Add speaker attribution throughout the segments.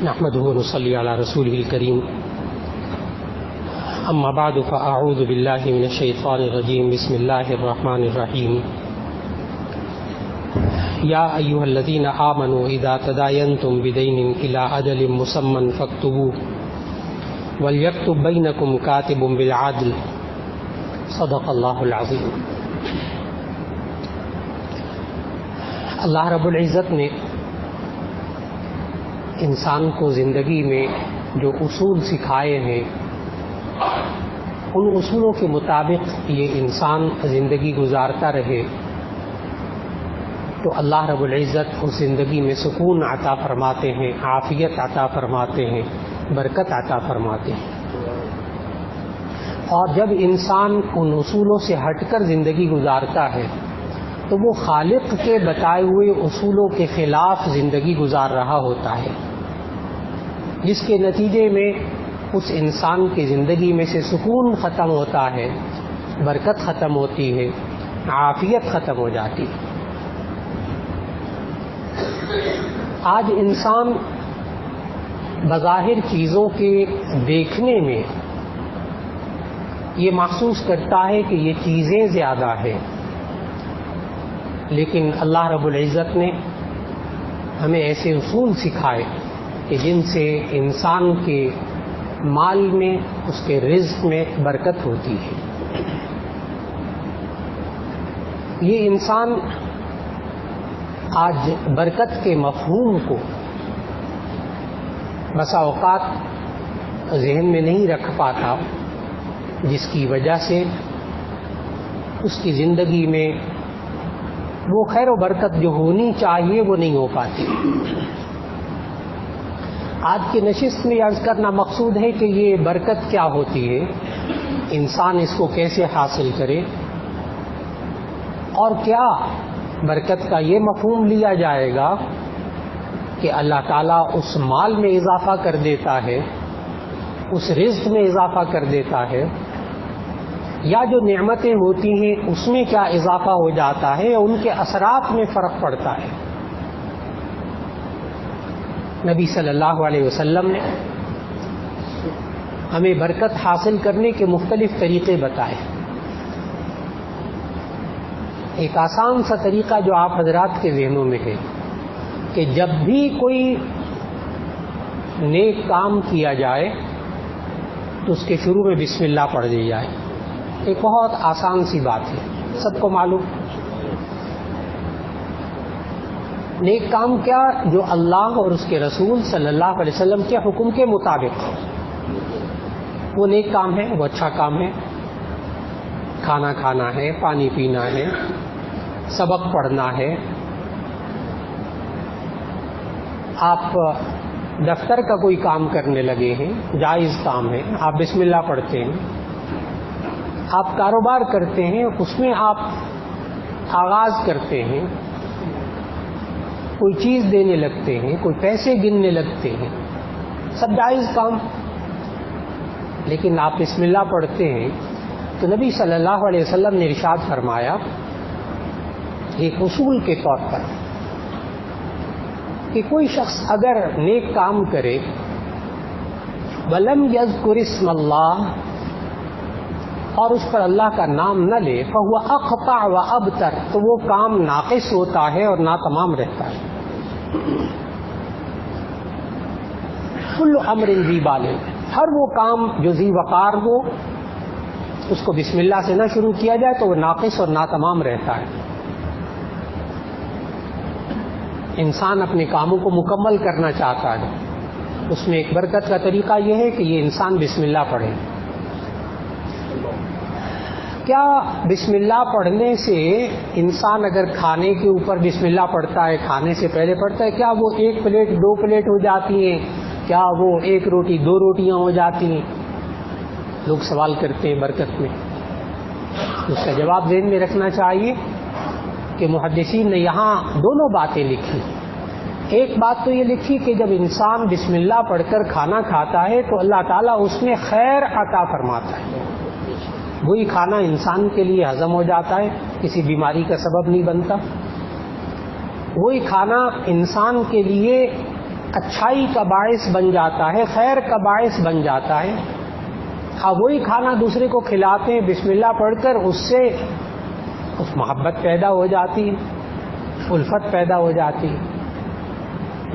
Speaker 1: نحمده ونصلي على رسوله الكريم اما بعد فاعوذ بالله من الشيطان الرجيم بسم الله الرحمن الرحيم يا ايها الذين آمنوا اذا تداينتم بدين الى اجل مسمى فاكتبوه وليكتب بينكم كاتب بالعدل صدق الله العظيم۔ اللہ رب العزت نے انسان کو زندگی میں جو اصول سکھائے ہیں ان اصولوں کے مطابق یہ انسان زندگی گزارتا رہے تو اللہ رب العزت اس زندگی میں سکون عطا فرماتے ہیں، عافیت عطا فرماتے ہیں، برکت عطا فرماتے ہیں۔ اور جب انسان ان اصولوں سے ہٹ کر زندگی گزارتا ہے تو وہ خالق کے بتائے ہوئے اصولوں کے خلاف زندگی گزار رہا ہوتا ہے، جس کے نتیجے میں اس انسان کی زندگی میں سے سکون ختم ہوتا ہے، برکت ختم ہوتی ہے، عافیت ختم ہو جاتی ہے۔ آج انسان بظاہر چیزوں کے دیکھنے میں یہ محسوس کرتا ہے کہ یہ چیزیں زیادہ ہیں، لیکن اللہ رب العزت نے ہمیں ایسے اصول سکھائے کہ جن سے انسان کے مال میں، اس کے رزق میں برکت ہوتی ہے۔ یہ انسان آج برکت کے مفہوم کو بسا اوقات ذہن میں نہیں رکھ پاتا، جس کی وجہ سے اس کی زندگی میں وہ خیر و برکت جو ہونی چاہیے وہ نہیں ہو پاتی۔ آج کی نشست میں عرض کرنا مقصود ہے کہ یہ برکت کیا ہوتی ہے، انسان اس کو کیسے حاصل کرے، اور کیا برکت کا یہ مفہوم لیا جائے گا کہ اللہ تعالیٰ اس مال میں اضافہ کر دیتا ہے، اس رزق میں اضافہ کر دیتا ہے، یا جو نعمتیں ہوتی ہیں اس میں کیا اضافہ ہو جاتا ہے، ان کے اثرات میں فرق پڑتا ہے۔ نبی صلی اللہ علیہ وسلم نے ہمیں برکت حاصل کرنے کے مختلف طریقے بتائے۔ ایک آسان سا طریقہ جو آپ حضرات کے ذہنوں میں ہے کہ جب بھی کوئی نیک کام کیا جائے تو اس کے شروع میں بسم اللہ پڑھ دی جائے۔ ایک بہت آسان سی بات ہے، سب کو معلوم۔ نیک کام کیا؟ جو اللہ اور اس کے رسول صلی اللہ علیہ وسلم کے حکم کے مطابق وہ نیک کام ہے، وہ اچھا کام ہے۔ کھانا کھانا ہے، پانی پینا ہے، سبق پڑھنا ہے، آپ دفتر کا کوئی کام کرنے لگے ہیں، جائز کام ہے، آپ بسم اللہ پڑھتے ہیں۔ آپ کاروبار کرتے ہیں، اس میں آپ آغاز کرتے ہیں، کوئی چیز دینے لگتے ہیں، کوئی پیسے گننے لگتے ہیں، سب جائز کام، لیکن آپ بسم اللہ پڑھتے ہیں تو نبی صلی اللہ علیہ وسلم نے ارشاد فرمایا ایک اصول کے طور پر کہ کوئی شخص اگر نیک کام کرے وَلَمْ يَذْكُرِ اسْمَ اللَّهِ اور اس پر اللہ کا نام نہ لے فَهُوَ أَقْطَعُ وَأَبْتَرُ تو وہ کام ناقص ہوتا ہے اور ناتمام رہتا ہے۔ کل امر ذی بال، ہر وہ کام جو ذی وقار ہو اس کو بسم اللہ سے نہ شروع کیا جائے تو وہ ناقص اور ناتمام رہتا ہے۔ انسان اپنے کاموں کو مکمل کرنا چاہتا ہے، اس میں ایک برکت کا طریقہ یہ ہے کہ یہ انسان بسم اللہ پڑھے۔ کیا بسم اللہ پڑھنے سے انسان اگر کھانے کے اوپر بسم اللہ پڑھتا ہے، کھانے سے پہلے پڑھتا ہے، کیا وہ 1 پلیٹ 2 پلیٹ ہو جاتی ہیں؟ کیا وہ 1 روٹی 2 روٹیاں ہو جاتی ہیں؟ لوگ سوال کرتے ہیں برکت میں۔ اس کا جواب ذہن میں رکھنا چاہیے کہ محدثین نے یہاں دونوں باتیں لکھی۔ ایک بات تو یہ لکھی کہ جب انسان بسم اللہ پڑھ کر کھانا کھاتا ہے تو اللہ تعالیٰ اس میں خیر عطا فرماتا ہے، وہی کھانا انسان کے لیے ہضم ہو جاتا ہے، کسی بیماری کا سبب نہیں بنتا۔ وہی کھانا انسان کے لیے اچھائی کا باعث بن جاتا ہے، خیر کا باعث بن جاتا ہے، وہی کھانا دوسرے کو کھلاتے ہیں بسم اللہ پڑھ کر، اس سے محبت پیدا ہو جاتی ہے، الفت پیدا ہو جاتی ہے،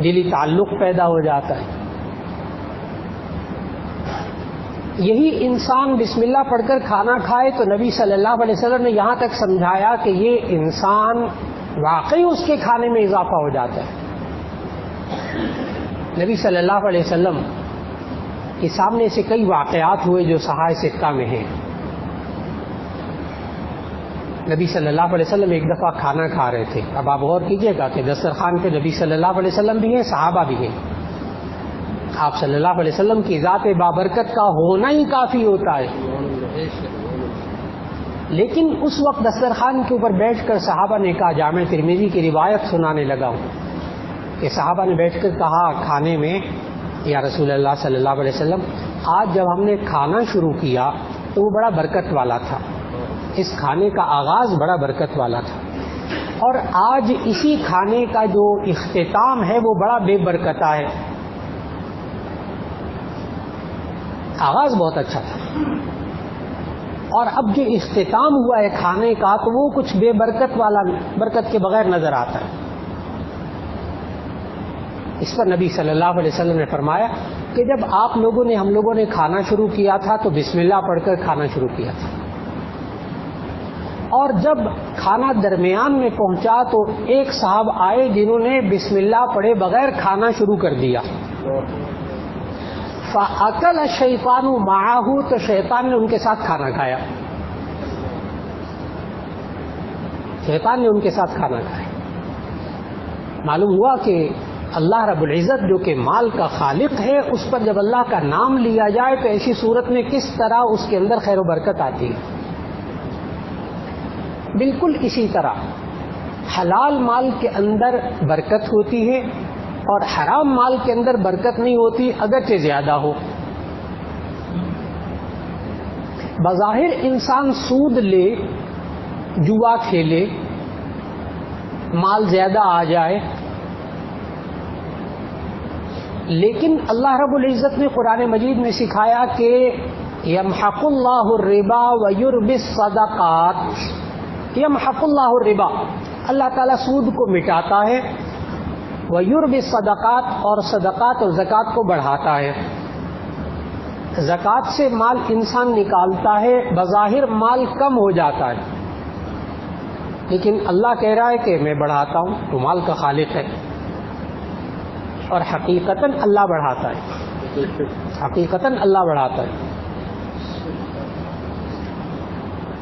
Speaker 1: دلی تعلق پیدا ہو جاتا ہے۔ یہی انسان بسم اللہ پڑھ کر کھانا کھائے تو نبی صلی اللہ علیہ وسلم نے یہاں تک سمجھایا کہ یہ انسان واقعی اس کے کھانے میں اضافہ ہو جاتا ہے۔ نبی صلی اللہ علیہ وسلم کے سامنے سے کئی واقعات ہوئے جو صحائح ستہ میں ہیں۔ نبی صلی اللہ علیہ وسلم ایک دفعہ کھانا کھا رہے تھے۔ اب آپ غور کیجئے گا کہ دسترخوان پہ نبی صلی اللہ علیہ وسلم بھی ہیں، صحابہ بھی ہیں۔ آپ صلی اللہ علیہ وسلم کی ذات بابرکت کا ہونا ہی کافی ہوتا ہے، لیکن اس وقت دسترخوان کے اوپر بیٹھ کر صحابہ نے کہا، جامع ترمذی کی روایت سنانے لگا ہوں کہ صحابہ نے بیٹھ کر کہا کھانے میں، یا رسول اللہ صلی اللہ علیہ وسلم آج جب ہم نے کھانا شروع کیا تو وہ بڑا برکت والا تھا، اس کھانے کا آغاز بڑا برکت والا تھا، اور آج اسی کھانے کا جو اختتام ہے وہ بڑا بے برکتہ ہے۔ آغاز بہت اچھا تھا اور اب جو اختتام ہوا ہے کھانے کا تو وہ کچھ بے برکت والا، برکت کے بغیر نظر آتا ہے۔ اس پر نبی صلی اللہ علیہ وسلم نے فرمایا کہ جب آپ لوگوں نے، ہم لوگوں نے کھانا شروع کیا تھا تو بسم اللہ پڑھ کر کھانا شروع کیا تھا، اور جب کھانا درمیان میں پہنچا تو ایک صاحب آئے جنہوں نے بسم اللہ پڑھے بغیر کھانا شروع کر دیا۔ فَأَكَلَ الشَّيْطَانُ مَعَهُ، تو شیطان نے ان کے ساتھ کھانا کھایا، شیطان نے ان کے ساتھ کھانا کھایا۔ معلوم ہوا کہ اللہ رب العزت جو کہ مال کا خالق ہے، اس پر جب اللہ کا نام لیا جائے تو ایسی صورت میں کس طرح اس کے اندر خیر و برکت آتی ہے۔ بالکل اسی طرح حلال مال کے اندر برکت ہوتی ہے اور حرام مال کے اندر برکت نہیں ہوتی، اگرچہ زیادہ ہو۔ بظاہر انسان سود لے، جوا کھیلے، مال زیادہ آ جائے، لیکن اللہ رب العزت نے قرآن مجید میں سکھایا کہ یمحق اللہ الربا ویربی الصدقات، یمحق اللہ الربا، اللہ تعالیٰ سود کو مٹاتا ہے، ویربی الصدقات، اور صدقات اور زکوٰۃ کو بڑھاتا ہے۔ زکوٰۃ سے مال انسان نکالتا ہے، بظاہر مال کم ہو جاتا ہے، لیکن اللہ کہہ رہا ہے کہ میں بڑھاتا ہوں، تو مال کا خالق ہے، اور حقیقتاً اللہ بڑھاتا ہے، حقیقتاً اللہ بڑھاتا ہے۔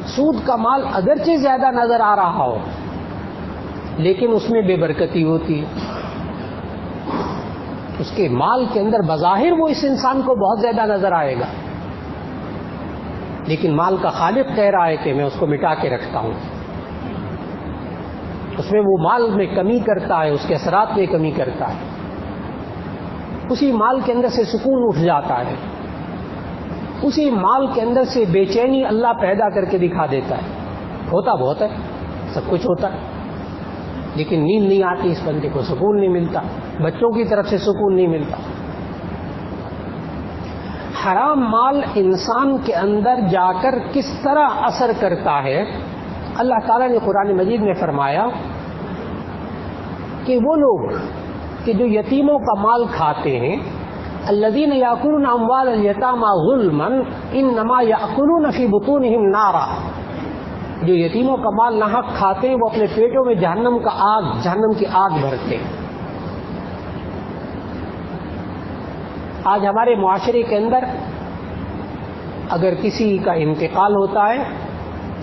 Speaker 1: سود کا مال اگرچہ زیادہ نظر آ رہا ہو لیکن اس میں بے برکتی ہوتی ہے، اس کے مال کے اندر بظاہر وہ اس انسان کو بہت زیادہ نظر آئے گا، لیکن مال کا خالق کہہ رہا ہے کہ میں اس کو مٹا کے رکھتا ہوں، اس میں وہ مال میں کمی کرتا ہے، اس کے اثرات میں کمی کرتا ہے، اسی مال کے اندر سے سکون اٹھ جاتا ہے، اسی مال کے اندر سے بے چینی اللہ پیدا کر کے دکھا دیتا ہے۔ ہوتا بہت ہے، سب کچھ ہوتا ہے، لیکن نیند نہیں آتی اس بندے کو، سکون نہیں ملتا، بچوں کی طرف سے سکون نہیں ملتا۔ حرام مال انسان کے اندر جا کر کس طرح اثر کرتا ہے، اللہ تعالیٰ نے قرآن مجید میں فرمایا کہ وہ لوگ کہ جو یتیموں کا مال کھاتے ہیں، الذین یاکلون اموال الیتامی ظلما انما یاکلون فی بطونہم نارا، جو یتیموں کا مال ناحق کھاتے ہیں وہ اپنے پیٹوں میں جہنم کی آگ بھرتے ہیں۔ آج ہمارے معاشرے کے اندر اگر کسی کا انتقال ہوتا ہے،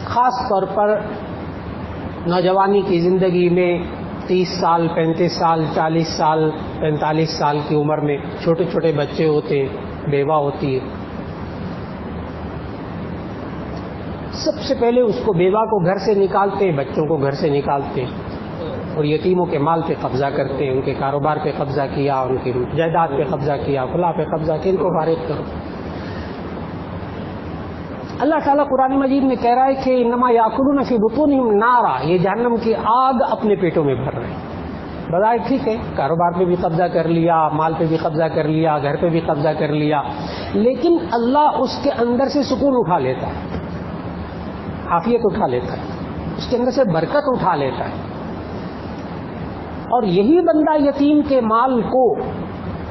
Speaker 1: خاص طور پر نوجوانی کی زندگی میں 30 سال 35 سال 40 سال 45 سال کی عمر میں چھوٹے چھوٹے بچے ہوتے ہیں، بیوہ ہوتی ہے، سب سے پہلے اس کو بیوہ کو گھر سے نکالتے ہیں، بچوں کو گھر سے نکالتے ہیں، اور یتیموں کے مال پہ قبضہ کرتے ہیں، ان کے کاروبار پہ قبضہ کیا، ان کی جائیداد پہ قبضہ کیا، فلاں پہ قبضہ کیا، ان کو فارغ کرو۔ اللہ تعالیٰ قرآن مجید میں کہہ رہا ہے کہ انما یاکلون فی بطونہم نارا، یہ جہنم کی آگ اپنے پیٹوں میں بھر رہے ہیں۔ بظاہر ٹھیک ہے، کاروبار پہ بھی قبضہ کر لیا، مال پہ بھی قبضہ کر لیا، گھر پہ بھی قبضہ کر لیا، لیکن اللہ اس کے اندر سے سکون اٹھا لیتا ہے، عافیت اٹھا لیتا ہے، اس کے اندر سے برکت اٹھا لیتا ہے. اور یہی بندہ یتیم کے مال کو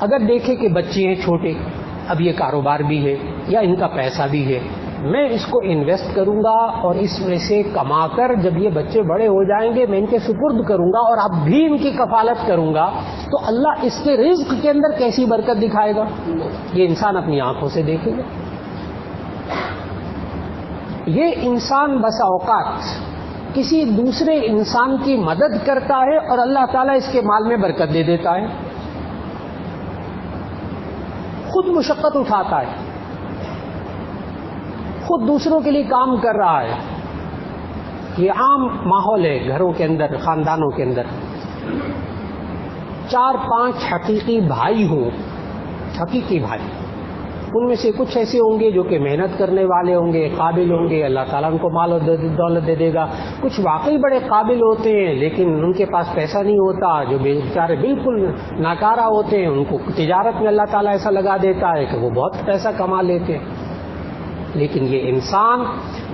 Speaker 1: اگر دیکھے کہ بچے ہیں چھوٹے، اب یہ کاروبار بھی ہے یا ان کا پیسہ بھی ہے، میں اس کو انویسٹ کروں گا اور اس میں سے کما کر جب یہ بچے بڑے ہو جائیں گے میں ان کے سپرد کروں گا اور اب بھی ان کی کفالت کروں گا، تو اللہ اس کے رزق کے اندر کیسی برکت دکھائے گا، یہ انسان اپنی آنکھوں سے دیکھے گا. یہ انسان بس اوقات کسی دوسرے انسان کی مدد کرتا ہے اور اللہ تعالیٰ اس کے مال میں برکت دے دیتا ہے، خود مشقت اٹھاتا ہے، خود دوسروں کے لیے کام کر رہا ہے. یہ عام ماحول ہے گھروں کے اندر، خاندانوں کے اندر. 4-5 حقیقی بھائی ہوں، حقیقی بھائی، ان میں سے کچھ ایسے ہوں گے جو کہ محنت کرنے والے ہوں گے، قابل ہوں گے، اللہ تعالیٰ ان کو مال و دولت دے دے گا. کچھ واقعی بڑے قابل ہوتے ہیں لیکن ان کے پاس پیسہ نہیں ہوتا، جو بیچارے بالکل ناکارہ ہوتے ہیں، ان کو تجارت میں اللہ تعالیٰ ایسا لگا دیتا ہے کہ وہ بہت پیسہ کما لیتے ہیں. لیکن یہ انسان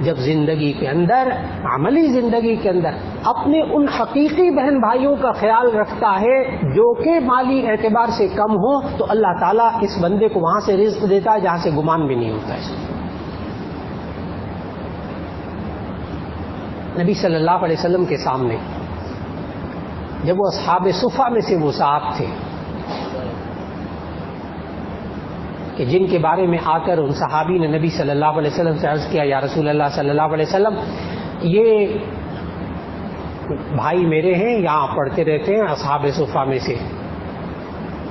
Speaker 1: جب زندگی کے اندر، عملی زندگی کے اندر اپنے ان حقیقی بہن بھائیوں کا خیال رکھتا ہے جو کہ مالی اعتبار سے کم ہو، تو اللہ تعالیٰ اس بندے کو وہاں سے رزق دیتا ہے جہاں سے گمان بھی نہیں ہوتا ہے. نبی صلی اللہ علیہ وسلم کے سامنے جب وہ اصحاب صفہ میں سے وہ صاحب تھے کہ جن کے بارے میں آ کر ان صحابی نے نبی صلی اللہ علیہ وسلم سے عرض کیا، یا رسول اللہ صلی اللہ علیہ وسلم، یہ بھائی میرے ہیں، یہاں پڑھتے رہتے ہیں اصحاب صفہ میں سے،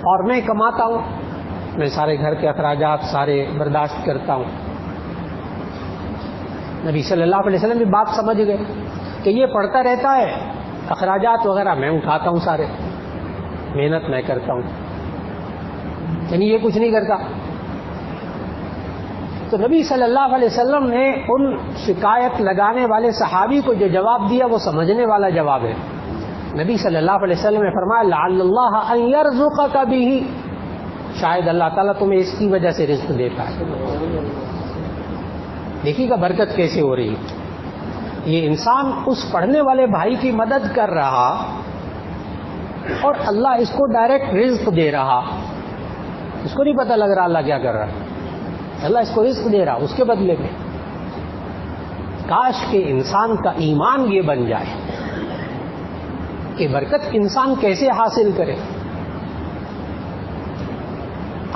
Speaker 1: اور میں کماتا ہوں، میں سارے گھر کے اخراجات سارے برداشت کرتا ہوں. نبی صلی اللہ علیہ وسلم بھی بات سمجھ گئے کہ یہ پڑھتا رہتا ہے، اخراجات وغیرہ میں اٹھاتا ہوں، سارے محنت میں کرتا ہوں، یعنی یہ کچھ نہیں کرتا. تو نبی صلی اللہ علیہ وسلم نے ان شکایت لگانے والے صحابی کو جو جواب دیا وہ سمجھنے والا جواب ہے. نبی صلی اللہ علیہ وسلم نے فرمایا، لعل اللہ ان یرزقک بہ، شاید اللہ تعالیٰ تمہیں اس کی وجہ سے رزق دیتا ہے. دیکھیے گا برکت کیسے ہو رہی. یہ انسان اس پڑھنے والے بھائی کی مدد کر رہا اور اللہ اس کو ڈائریکٹ رزق دے رہا، اس کو نہیں پتہ لگ رہا اللہ کیا کر رہا ہے، اللہ اس کو رزق دے رہا اس کے بدلے میں. کاش کہ انسان کا ایمان یہ بن جائے کہ برکت انسان کیسے حاصل کرے.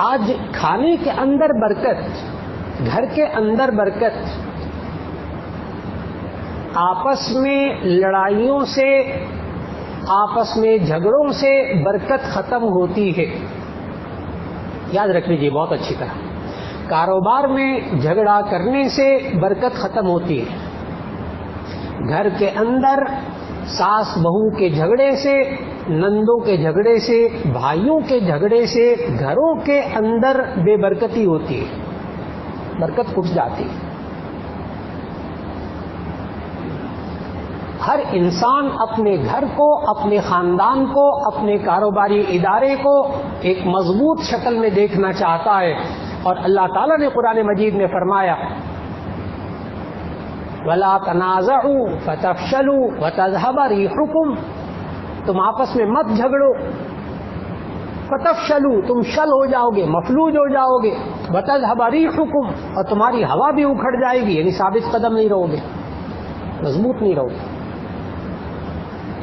Speaker 1: آج کھانے کے اندر برکت، گھر کے اندر برکت، آپس میں لڑائیوں سے، آپس میں جھگڑوں سے برکت ختم ہوتی ہے. یاد رکھ لیجیے بہت اچھی طرح، کاروبار میں جھگڑا کرنے سے برکت ختم ہوتی ہے. گھر کے اندر ساس بہو کے جھگڑے سے، نندوں کے جھگڑے سے، بھائیوں کے جھگڑے سے گھروں کے اندر بے برکتی ہوتی ہے، برکت اٹھ جاتی ہے. ہر انسان اپنے گھر کو، اپنے خاندان کو، اپنے کاروباری ادارے کو ایک مضبوط شکل میں دیکھنا چاہتا ہے، اور اللہ تعالیٰ نے قرآن مجید میں فرمایا، وَلَا تَنَازَعُوا فَتَفْشَلُوا وَتَذْهَبَ رِيحُكُمْ، تم آپس میں مت جھگڑو، فتفشلوا، تم شل ہو جاؤ گے، مفلوج ہو جاؤ گے، وَتَذْهَبَ رِيحُكُمْ، اور تمہاری ہوا بھی اکھڑ جائے گی، یعنی ثابت قدم نہیں رہو گے، مضبوط نہیں رہو گے.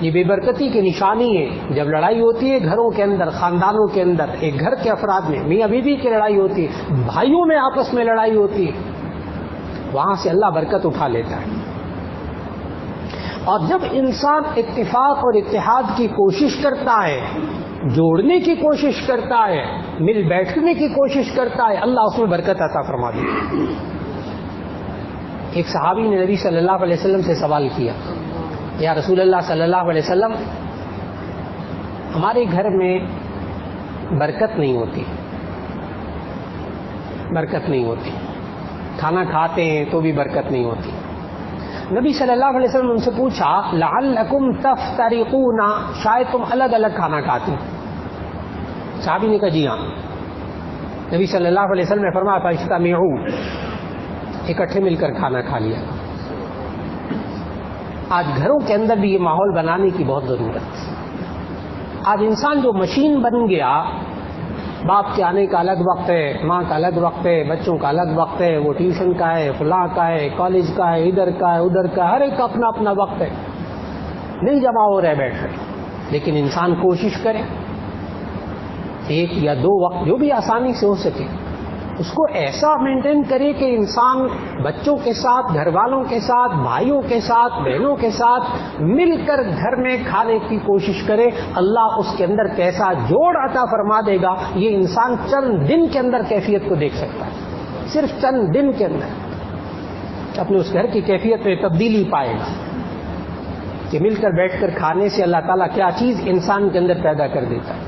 Speaker 1: یہ بے برکتی کی نشانی ہے. جب لڑائی ہوتی ہے گھروں کے اندر، خاندانوں کے اندر، ایک گھر کے افراد میں میاں بیوی کی لڑائی ہوتی ہے، بھائیوں میں آپس میں لڑائی ہوتی ہے، وہاں سے اللہ برکت اٹھا لیتا ہے. اور جب انسان اتفاق اور اتحاد کی کوشش کرتا ہے، جوڑنے کی کوشش کرتا ہے، مل بیٹھنے کی کوشش کرتا ہے، اللہ اس میں برکت عطا فرما دیتا ہے. ایک صحابی نے نبی صلی اللہ علیہ وسلم سے سوال کیا، یا رسول اللہ صلی اللہ علیہ وسلم، ہمارے گھر میں برکت نہیں ہوتی، برکت نہیں ہوتی، کھانا کھاتے ہیں تو بھی برکت نہیں ہوتی، نبی صلی اللہ علیہ وسلم نے ان سے پوچھا لعلکم تفترقون، شاید تم الگ الگ کھانا کھاتے ہیں. صحابی نے کہا جی ہاں. نبی صلی اللہ علیہ وسلم نے فرمایا فاجتمعوا، اکٹھے مل کر کھانا کھا لیا. آج گھروں کے اندر بھی یہ ماحول بنانے کی بہت ضرورت ہے. آج انسان جو مشین بن گیا، باپ کے آنے کا الگ وقت ہے، ماں کا الگ وقت ہے، بچوں کا الگ وقت ہے، وہ ٹیوشن کا ہے، فلاں کا ہے، کالج کا ہے، ادھر کا ہے، ادھر کا ہے، ہر ایک کا اپنا اپنا وقت ہے، نہیں جمع ہو رہے بیٹھ رہے. لیکن انسان کوشش کرے ایک یا دو وقت جو بھی آسانی سے ہو سکے اس کو ایسا مینٹین کرے کہ انسان بچوں کے ساتھ، گھر والوں کے ساتھ، بھائیوں کے ساتھ، بہنوں کے ساتھ مل کر گھر میں کھانے کی کوشش کرے. اللہ اس کے اندر کیسا جوڑ عطا فرما دے گا یہ انسان چند دن کے اندر کیفیت کو دیکھ سکتا ہے. صرف چند دن کے اندر اپنے اس گھر کی کیفیت میں تبدیلی پائے گا کہ مل کر بیٹھ کر کھانے سے اللہ تعالیٰ کیا چیز انسان کے اندر پیدا کر دیتا ہے.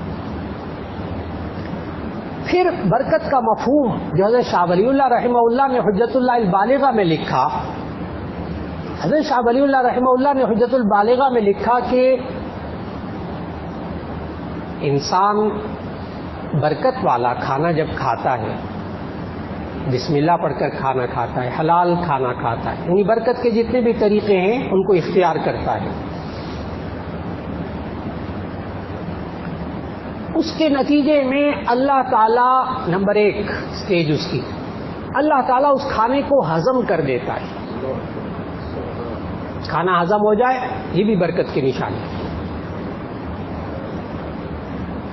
Speaker 1: پھر برکت کا مفہوم جو حضرت شاہ ولی اللہ رحمہ اللہ نے حجت اللہ البالغہ میں لکھا، حضرت شاہ ولی اللہ رحمہ اللہ نے حجت البالغہ میں لکھا کہ انسان برکت والا کھانا جب کھاتا ہے، بسم اللہ پڑھ کر کھانا کھاتا ہے، حلال کھانا کھاتا ہے، یعنی برکت کے جتنے بھی طریقے ہیں ان کو اختیار کرتا ہے، اس کے نتیجے میں اللہ تعالیٰ نمبر ایک سٹیج اس کی، اللہ تعالیٰ اس کھانے کو ہضم کر دیتا ہے. کھانا ہضم ہو جائے یہ بھی برکت کی نشانی ہے.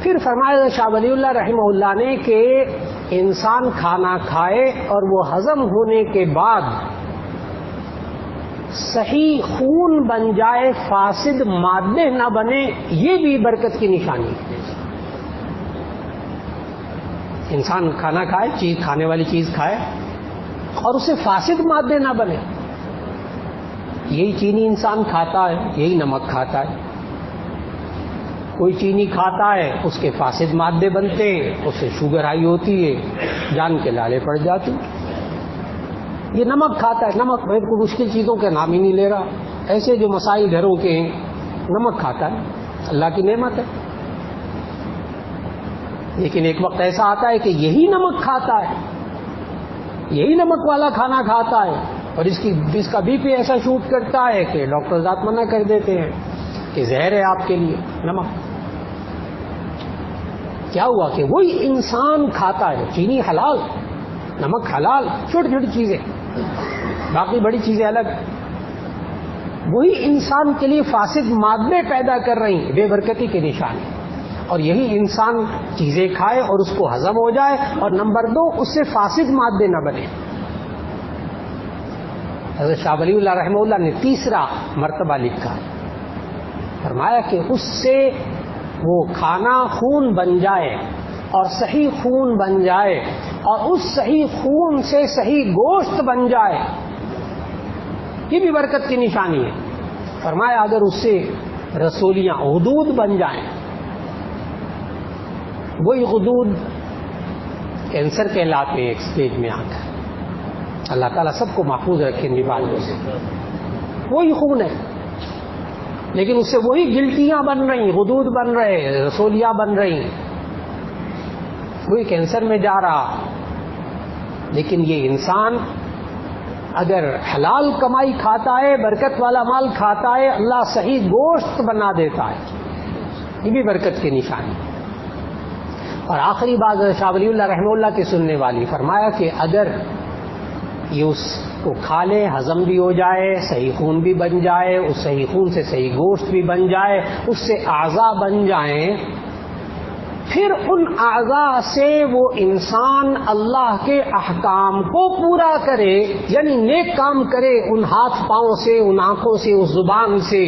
Speaker 1: پھر فرمایا شاہ ولی اللہ رحمہ اللہ نے کہ انسان کھانا کھائے اور وہ ہضم ہونے کے بعد صحیح خون بن جائے، فاسد مادے نہ بنے، یہ بھی برکت کی نشانی ہے. انسان کھانا کھائے، چیز کھانے والی چیز کھائے اور اسے فاسد مادے نہ بنے. یہی چینی انسان کھاتا ہے، یہی نمک کھاتا ہے. کوئی چینی کھاتا ہے اس کے فاسد مادے بنتے ہیں، اس سے شوگر ہائی ہوتی ہے، جان کے لالے پڑ جاتے. یہ نمک کھاتا ہے، نمک میں کوئی مشکل چیزوں کے نام ہی نہیں لے رہا، ایسے جو مسائل گھروں کے ہیں نمک کھاتا ہے، اللہ کی نعمت ہے. لیکن ایک وقت ایسا آتا ہے کہ یہی نمک کھاتا ہے، یہی نمک والا کھانا کھاتا ہے اور اس کا بی پی ایسا شوٹ کرتا ہے کہ ڈاکٹر ذات منع کر دیتے ہیں کہ زہر ہے آپ کے لیے نمک. کیا ہوا کہ وہی انسان کھاتا ہے چینی حلال، نمک حلال، چھوٹی چھوٹی چیزیں، باقی بڑی چیزیں الگ. وہی انسان کے لیے فاسد مادے پیدا کر رہی ہیں، بے برکتی کے نشان. اور یہی انسان چیزیں کھائے اور اس کو ہضم ہو جائے، اور نمبر دو اس سے فاسد مادے نہ بنے. حضرت شاہ ولی اللہ رحمہ اللہ نے تیسرا مرتبہ لکھا، فرمایا کہ اس سے وہ کھانا خون بن جائے اور صحیح خون بن جائے اور اس صحیح خون سے صحیح گوشت بن جائے، یہ بھی برکت کی نشانی ہے. فرمایا اگر اس سے رسولیاں، غدود بن جائیں، وہی غدود کینسر کہلاتے ہیں ایک سٹیج میں آ کر. اللہ تعالیٰ سب کو محفوظ رکھیں بیماریوں سے. وہی خون ہے لیکن اس سے وہی گلٹیاں بن رہی، غدود بن رہے، رسولیاں بن رہی، وہی کینسر میں جا رہا. لیکن یہ انسان اگر حلال کمائی کھاتا ہے، برکت والا مال کھاتا ہے، اللہ صحیح گوشت بنا دیتا ہے، یہ بھی برکت کی نشانی. اور آخری بات شاہ ولی اللہ رحمہ اللہ کی سننے والی، فرمایا کہ اگر یہ اس کو کھا لے، ہضم بھی ہو جائے، صحیح خون بھی بن جائے، اس صحیح خون سے صحیح گوشت بھی بن جائے، اس سے اعضاء بن جائیں، پھر ان اعضاء سے وہ انسان اللہ کے احکام کو پورا کرے، یعنی نیک کام کرے ان ہاتھ پاؤں سے، ان آنکھوں سے، اس زبان سے.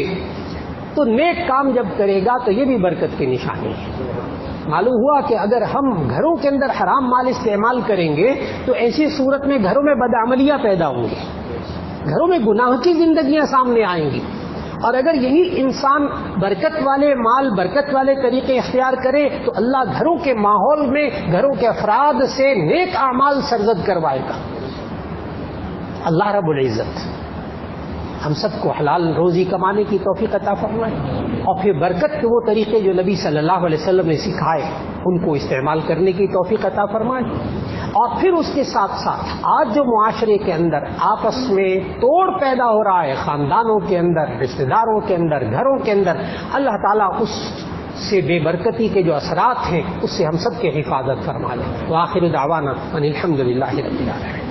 Speaker 1: تو نیک کام جب کرے گا تو یہ بھی برکت کی نشانی ہے. معلوم ہوا کہ اگر ہم گھروں کے اندر حرام مال استعمال کریں گے تو ایسی صورت میں گھروں میں بدعملیاں پیدا ہوں گی، گھروں میں گناہ کی زندگیاں سامنے آئیں گی. اور اگر یہی انسان برکت والے مال، برکت والے طریقے اختیار کرے تو اللہ گھروں کے ماحول میں گھروں کے افراد سے نیک اعمال سرزد کروائے گا. اللہ رب العزت ہم سب کو حلال روزی کمانے کی توفیق عطا فرمائے، اور پھر برکت کے وہ طریقے جو نبی صلی اللہ علیہ وسلم نے سکھائے ان کو استعمال کرنے کی توفیق عطا فرمائے۔ اور پھر اس کے ساتھ ساتھ آج جو معاشرے کے اندر آپس میں توڑ پیدا ہو رہا ہے، خاندانوں کے اندر، رشتہ داروں کے اندر، گھروں کے اندر، اللہ تعالیٰ اس سے بے برکتی کے جو اثرات ہیں اس سے ہم سب کی حفاظت فرما لے۔ وآخر دعوانا ان الحمد للہ رب العالمین۔